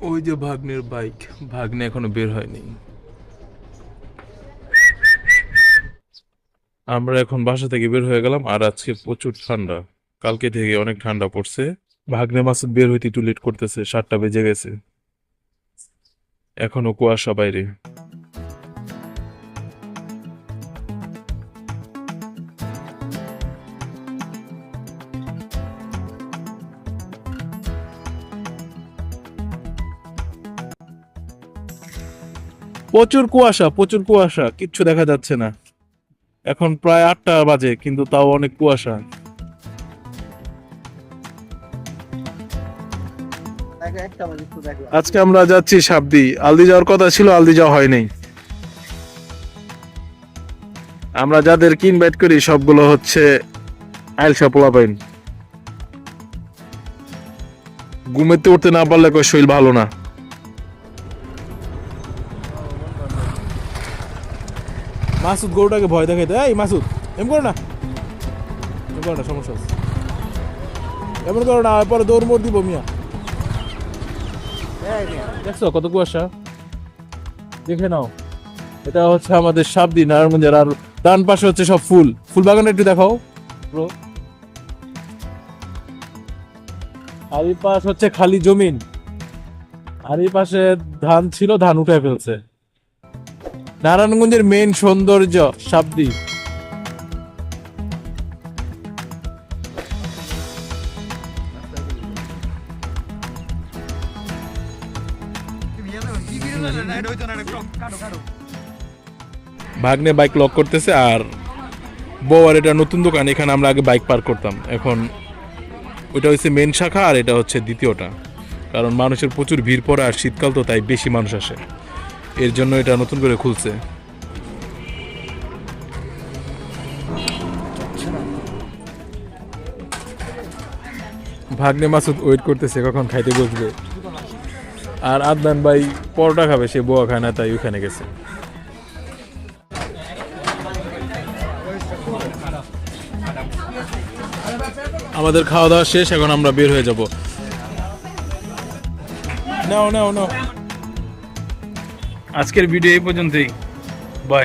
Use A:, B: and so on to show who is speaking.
A: ওই যে ভাগ্নের বাইক, ভাগ্নে এখনো বের হয়নি। আমরা এখন বাসা থেকে বের হয়ে গেলাম, আর আজকে প্রচুর ঠান্ডা, কালকে থেকে অনেক ঠান্ডা পড়ছে। ভাগ্নে মাসুদ বের হইতে একটু লেট করতেছে, 7টা বেজে গেছে, এখনো কুয়াশা বাইরে। প্রচুর কুয়াশা, প্রচুর কুয়াশা, কিচ্ছু দেখা যাচ্ছে না। এখন প্রায় 8টা বাজে, কিন্তু তাও অনেক কুয়াশা। আজকে আমরা যাচ্ছি সাবদি। আলদি যাওয়ার কথা ছিল, আলদি যাওয়া হয় নাই। আমরা যাদেরকে ইনভাইট করি সবগুলো হচ্ছে আইলসা পোলাপাইন। ঘুমেতে উঠতে না পারলে কই শরীর ভালো না। মাসুদ গরুটাকে ভয় দেখাইতে, এই মাসুদ এমন করো না, এমন করো না, সমস্যা আছে, এমন করো না, পরে দৌড় মোড় দিব মিয়া। দেখছো কত কুয়াশা, দেখে নাও। এটা হচ্ছে আমাদের সাবদি নারায়ণগঞ্জের। আর ডান পাশে হচ্ছে সব ফুল, ফুল বাগান একটু দেখাও ব্রো। আর এই পাশ হচ্ছে খালি জমিন, আর এই পাশে ধান ছিল, ধান উঠে ফেলছে। নারায়ণগঞ্জের মেইন সৌন্দর্য সাবদি। ভাগ্নে বাইক লক করতেছে, আর বউ আর এটা নতুন দোকান, এখানে আমরা আগে বাইক পার্ক করতাম, এখন ওইটা হচ্ছে মেন শাখা আর এটা হচ্ছে দ্বিতীয়টা। কারণ মানুষের প্রচুর ভিড় পড়ে, আর শীতকাল তো তাই বেশি মানুষ আসে, এর জন্য এটা নতুন করে খুলছে। ভাগ্নে মাসুদ ওয়েট করতেছে কখন খাইতে বসবে। আর আদনান ভাই পরোটা খাবে, সে বোয়া খায় না, তাই ওখানে গেছে। আমাদের খাওয়া দাওয়া শেষ, এখন আমরা বের হয়ে যাব। নাও নাও নাও, আজকের ভিডিও এই পর্যন্তই, বাই।